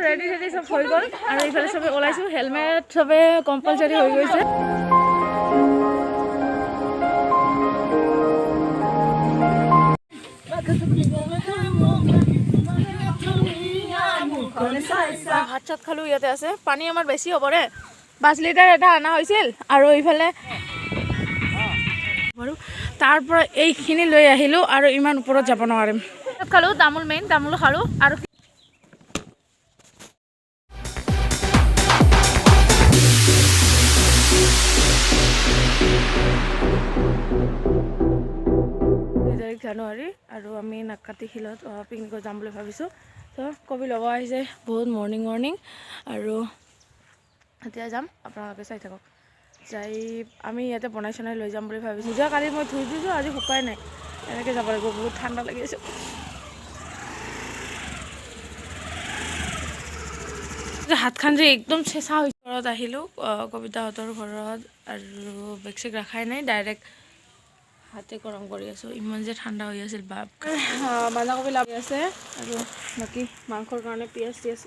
ready ready সব হৈ গ'ল আৰু এইফালে সবে ওলাইছো হেলমেট সবে কম্পালসৰি হৈ গৈছে ভাত চাত খালো ইয়াতে আছে পানী আমাৰ বেছি হ'ব ৰে 5 লিটাৰ এটা আনা হৈছিল আৰু এইফালে বাৰু তাৰ পৰা এইখিনি লৈ আহিলো আৰু ইমান ওপৰত যাব নোৱাৰিম খালো তামোল মেইন তামোল খালো আৰু জানুৱাৰী আৰু আমি নাক্কাতি হিলত পিকনিকত যাম বুলি ভাবিছোঁ তো কবি ল'ব আহিছে বহুত মৰ্ণিং আৰু এতিয়া যাম আপোনালোকে চাই থাকক যাই আমি ইয়াতে বনাই চনাই লৈ যাম বুলি ভাবিছোঁ যোৱা কালি মই ধুই দিছোঁ আজি শুকাই নাই এনেকৈ যাব লাগিব বহুত ঠাণ্ডা লাগি আছে হাতখন যে একদম চেঁচা হৈ ঘৰত আহিলোঁ কবিতাহঁতৰ ঘৰত আৰু বেগ চেগ ৰাখাই নাই ডাইৰেক্ট হাতে গৰম কৰি আছোঁ ইমান যে ঠাণ্ডা হৈ আছিল বাপ বন্ধাকবি লাগি আছে আৰু বাকী মাংসৰ কাৰণে পিঁয়াজ টিয়াজ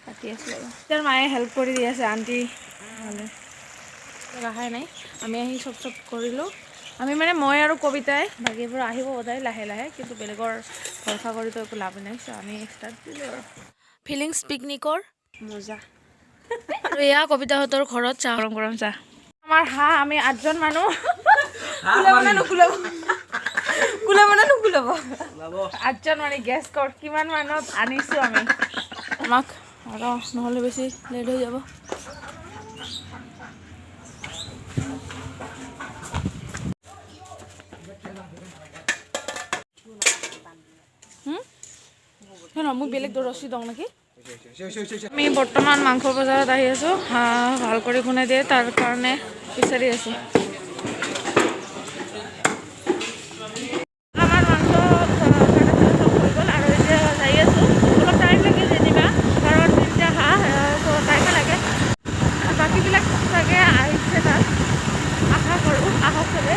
কাটি আছোঁ আৰু তাৰ মায়ে হেল্প কৰি দি আছে আণ্টি মানে ৰাখাই নাই আমি আহি চব কৰিলোঁ আমি মানে মই আৰু কবিতাই বাকীবোৰ আহিব সদায় লাহে লাহে কিন্তু বেলেগৰ ভৰসা কৰিতো একো লাভ নাই চ' আমি ষ্টাৰ্ট দিলোঁ আৰু ফিলিংছ পিকনিকৰ মজা আৰু এয়া কবিতাহঁতৰ ঘৰত চাহ গৰম চাহ আমাৰ হাঁহ আমি 8জন মানুহ নুকুলাব 8জন মানে গেছ কৰ কিমান মানত আনিছোঁ আমি আমাক আৰু নহ'লে বেছি লেট হৈ যাব মোক বেলেগ ৰছী দওঁ নেকি আমি বৰ্তমান মাংস বজাৰত আহি আছোঁ হাঁহ ভাল কৰি খুনাই দিয়ে তাৰ কাৰণে বিচাৰি আছোঁ আমাৰ মাংস হৈ গ'ল আৰু এতিয়া যাই আছোঁ অলপ টাইম লাগে যেনিবা কাৰণ তিনিটা হাঁহ টাইমে লাগে বাকীবিলাক চাগে আহিছে তাত আশা কৰোঁ আহক চবে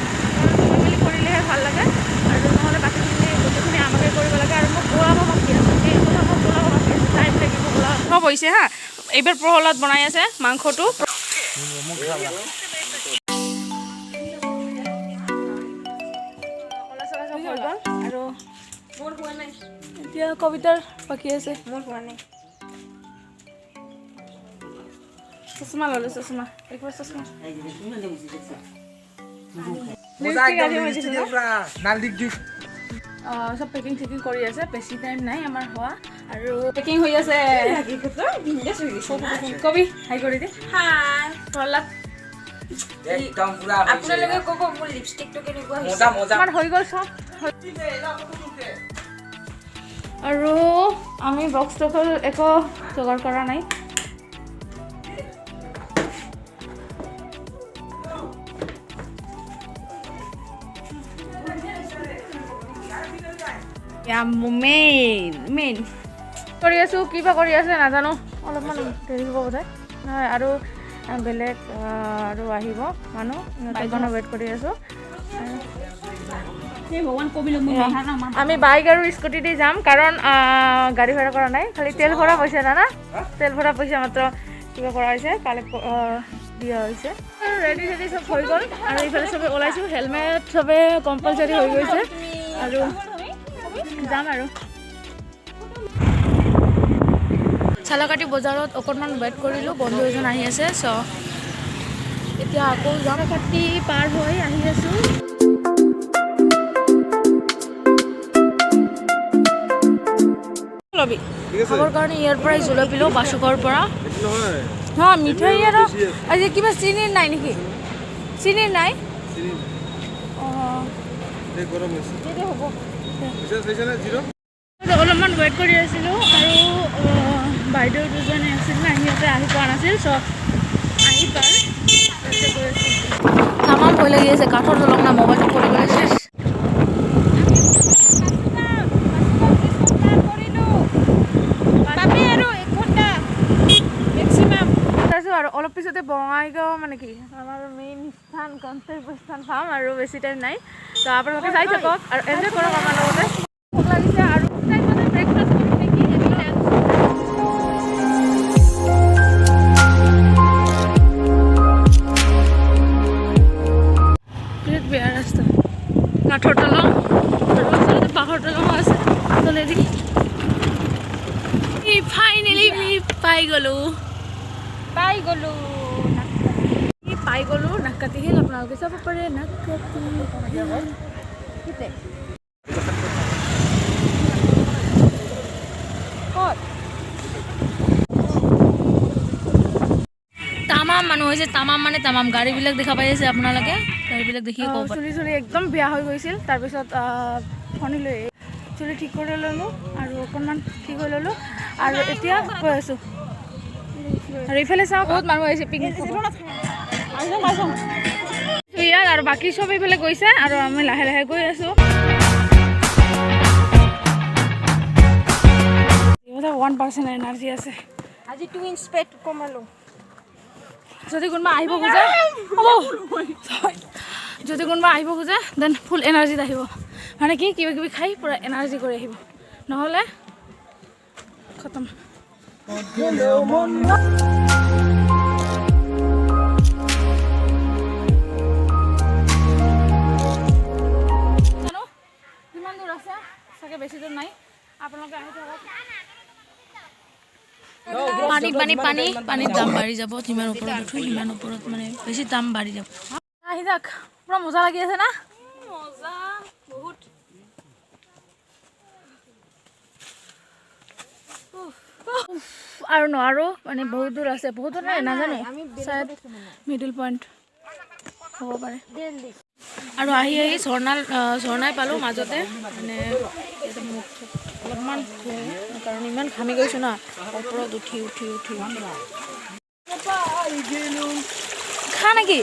মিলি কৰিলেহে ভাল লাগে আৰু নহ'লে বাকীখিনি গোটেইখিনি আমাকে কৰিব লাগে আৰু মোক ওলাব বাকী আছে এই কথা মোক ওলাব বাকী আছে টাইম লাগিব ওলাব সব হৈছে হা এইবাৰ প্ৰহ্লাদ বনাই আছে মাংসটো আৰু মোৰ হোৱা নাই এতিয়া কবিতাৰ বাকী আছে মোৰ হোৱা নাই চশমা ল'লো চশমা একবাৰ চশমা সব পেকিং চেকিং কৰি আছে বেছি টাইম নাই আমাৰ হোৱা আৰু পেকিং হৈ আছে কবি হাই কৰি দে হাই প্ৰহ্লাদ একদম পুৰা আপোনালোকে ক'ব মোৰ লিপষ্টিকটো কেনেকুৱা হৈছে আমাৰ হৈ গ'ল সব আৰু আমি বক্স টকল একো যোগাৰ কৰা নাই মেইন কৰি আছোঁ কিবা কৰি আছে নাজানো অলপমান দেৰি হ'ব বোধহয় নহয় আৰু বেলেগ আৰু আহিব মানুহ সিহঁতৰ ৱেইট কৰি আছোঁ আমি বাইক আৰু স্কুটি দি যাম কাৰণ গাড়ী ভাড়া কৰা নাই খালি তেল ভৰা পইচা জানা তেল ভৰা পইচা মাত্ৰ কিবা কৰা হৈছে কালেক্ট দিয়া হৈছে ৰেডি ৰেডি চব হৈ গ'ল আৰু এইফালে চবে ওলাইছোঁ হেলমেট চবে কম্পালচৰি হৈ গৈছে আৰু যাম আৰু চালাকাটি বজাৰত অকণমান ৱেইট কৰিলোঁ বন্ধু এজন আহি আছে চ' এতিয়া আকৌ যাম কাটি পাৰ হৈ আহি আছোঁ খাবৰ কাৰণে ইয়াৰ পৰাই জুলপি লওঁ বাচুকৰ পৰা হা মিঠাই আৰু আজি কিবা চিনিৰ নাই নেকি চিনিৰ নাই অঁ হ'ব অলপমান ৱেইট কৰি আছিলোঁ আৰু বাইদেউ দুজনী আছিল না সিহঁতে আহি পোৱা নাছিল চ' আহি পাল তামাম ভয় লাগি আছে কাঠৰ দলং না মোবাইলটো কৰিবলৈ চেছ আৰু অলপ পিছতে বঙাইগাঁও মানে কি আমাৰ মেইন স্থান গন্তব্য স্থান পাম আৰু বেছি টাইম নাই তো আপোনালোকে চাই থাকক আৰু এনজয় কৰক আমাৰ লগতে ভোক লাগিছে আৰু ব্ৰেকফাষ্ট কৰিম নেকি ফাইনেলি আমি পাই গ'লো নাক্কাতি হিল আপোনালোকে চাব পাৰে নাক্কাতি তামাম মানুহ হৈছে তামাম মানে তামাম গাড়ীবিলাক দেখা পাই আছে আপোনালোকে গাড়ীবিলাক দেখিয়ে ক'ব চুলি একদম বেয়া হৈ গৈছিল তাৰপিছত ফণি লৈ চুলি ঠিক কৰি ল'লোঁ আৰু অকণমান ঠিক হৈ ল'লোঁ আৰু এতিয়া গৈ আছোঁ আৰু এইফালে চাওঁ বহুত মানুহ আহিছে পিকনিক ইয়াত আৰু বাকী চব এইফালে গৈছে আৰু আমি লাহে লাহে গৈ আছোঁ 1% এনাৰ্জি আছে আজি 2 ইঞ্চ পেট কমালো যদি কোনোবা আহিব খোজে দেন ফুল এনাৰ্জিত আহিব মানে কি কিবা কিবি খাই পূৰা এনাৰ্জি কৰি আহিব নহ'লে খতম কিমান দূৰ আছে চাগে বেছি দূৰ নাই আপোনালোকে আহি থাকক পানীৰ দাম বাঢ়ি যাব যিমান ওপৰত উঠো সিমান ওপৰত মানে বেছি দাম বাঢ়ি যাব আহি যাক পুৰা মজা লাগি আছে না মজা বহুত আৰু নোৱাৰো মানে বহুত দূৰ আছে বহুত দূৰ নাই নাজানো মিডিল পইণ্ট হ'ব পাৰে আৰু আহি ঝৰ্ণাই পালোঁ মাজতে মানে অলপমান কাৰণ ইমান ঘামি গৈছোঁ না ওপৰত উঠি খা নেকি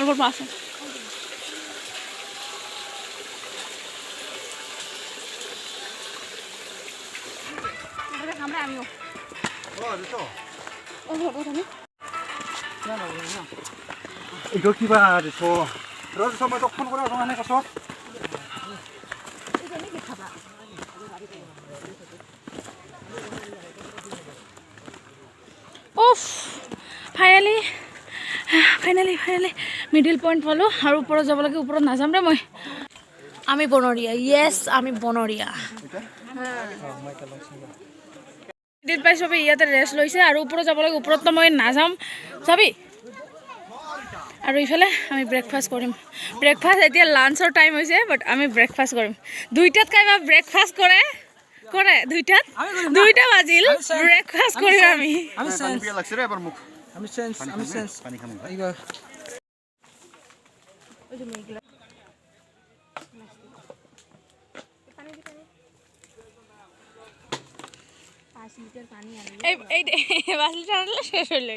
অল্প আছে 이거 기봐 저 그래서 정말 또 큰 거라 정말 내가 서 ফাইনেলি মিডিল পইণ্ট পালোঁ আৰু ওপৰত যাব লাগে ওপৰত নাযাম দে মই আমি বনৰীয়া য়েছ আমি বনৰীয়া মিডিল পাই চবেই ইয়াতে ৰেষ্ট লৈছে আৰু ওপৰত যাব লাগে ওপৰততো মই নাযাম যাবি আৰু ইফালে আমি ব্ৰেকফাষ্ট কৰিম এতিয়া লাঞ্চৰ টাইম হৈছে বাট আমি ব্ৰেকফাষ্ট কৰিম দুইটাত কাইবা ব্ৰেকফাষ্ট কৰে দুইটা বাজিল ব্ৰেকফাষ্ট কৰিম আমি সেন্স পানি খাম এইবা শেষ হলে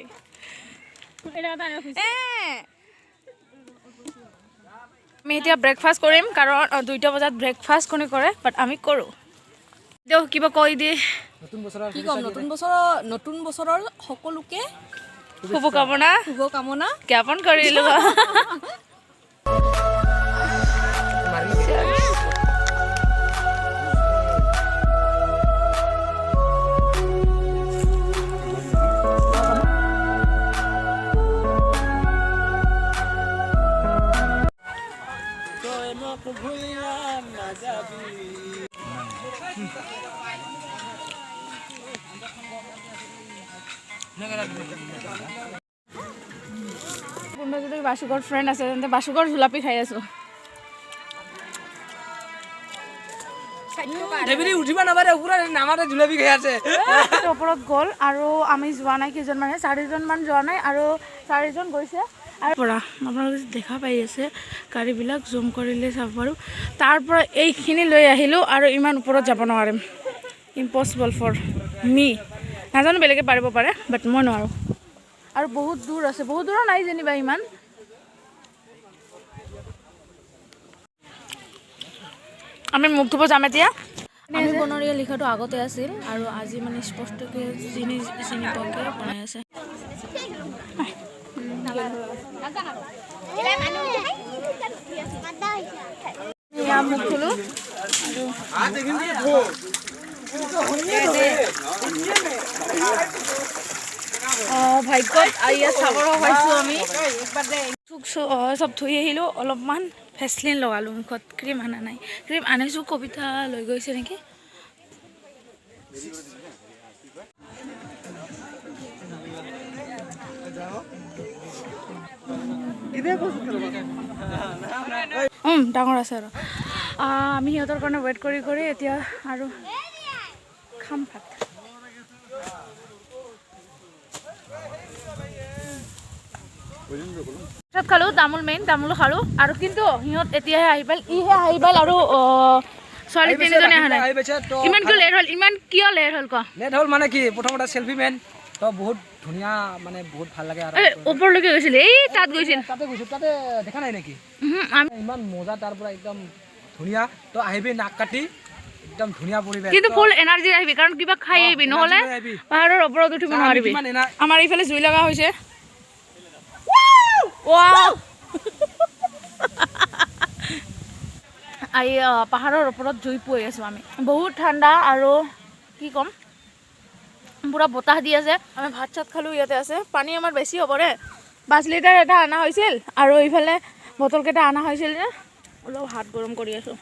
আমি এতিয়া ব্ৰেকফাষ্ট কৰিম কাৰণ 2টা বজাত ব্ৰেকফাষ্ট কোনে কৰে বাট আমি কৰোঁ কিবা কৈ দিয়ে নতুন বছৰৰ সকলোকে শুভকামনা জ্ঞাপন কৰিলোঁ কোনোবা যদি বাসুকৰ ফ্ৰেণ্ড আছে তেন্তে বাসুকৰ জুলাপি খাই আছোঁ উঠিব নাপাৰে নামাৰে জুলাপি খাই আছে ওপৰত গ'ল আৰু আমি যোৱা নাই কেইজনমানে 4জনমান যোৱা নাই আৰু 4জন গৈছে আৰু পৰা আপোনালোকে দেখা পাই আছে গাড়ীবিলাক জুম কৰিলে চাব পাৰোঁ তাৰ পৰা এইখিনি লৈ আহিলোঁ আৰু ইমান ওপৰত যাব নোৱাৰিম ইম্পচিবল ফৰ মি নাজানো বেলেগে পাৰিব পাৰে বাট মই নোৱাৰোঁ আৰু বহুত দূৰ আছে বহুত দূৰ নাই যেনিবা ইমান আমি মুখ ধুব যাম এতিয়া আমি বনৰীয়া লিখাটো আগতে আছিল আৰু আজি মানে স্পষ্টকৈ চিনি পোৱাকৈ বনাই আছে মুখ ধুলোঁ ভাই ভাগ্যত ইয়াত চাবৰ পাইছোঁ আমি চুক চব ধুই আহিলোঁ অলপমান ভেচলিন লগালোঁ মুখত ক্ৰীম আনা নাই ক্ৰীম আনিছোঁ কবিতা লৈ গৈছে নেকি ডাঙৰ আছে আৰু আমি সিহঁতৰ কাৰণে ৱেইট কৰি কৰি এতিয়া আৰু খাম ভাত ভাত খালোঁ তামোল মেইন তামোল খালোঁ আৰু কিন্তু সিহঁত এতিয়াহে আহি পাল আৰু ছোৱালী তিনিজনী অহা নাই ইমান কিয় লেট হ'ল কোৱা লেট হ'ল মানে কি প্ৰথমতে চেল্ফি মেন তো বহুত ধুনীয়া মানে বহুত ভাল লাগে আৰু ওপৰলৈকে গৈছিল এই তাত গৈছিল তাতে গৈছোঁ তাতে দেখা নাই নেকি ইমান মজা তাৰ পৰা একদম ধুনীয়া তো আহিবি নাককাটি একদম ধুনীয়া পৰিৱেশ কিন্তু ফুল এনাৰ্জি আহিবি কাৰণ কিবা খাই আহিবি নহ'লে পাহাৰৰ ওপৰত উঠিব নোৱাৰিবি আমাৰ এইফালে জুই লগা হৈছে পাহাৰৰ ওপৰত জুই পুৱাই আছোঁ আমি বহুত ঠাণ্ডা আৰু কি ক'ম পুৰা বতাহ দি আছে আমি ভাত চাত খালোঁ ইয়াতে আছে পানী আমাৰ বেছি হ'ব ৰে 5 লিটাৰ এটা অনা হৈছিল আৰু এইফালে বটলকেইটা অনা হৈছিল যে অলপ হাত গৰম কৰি আছোঁ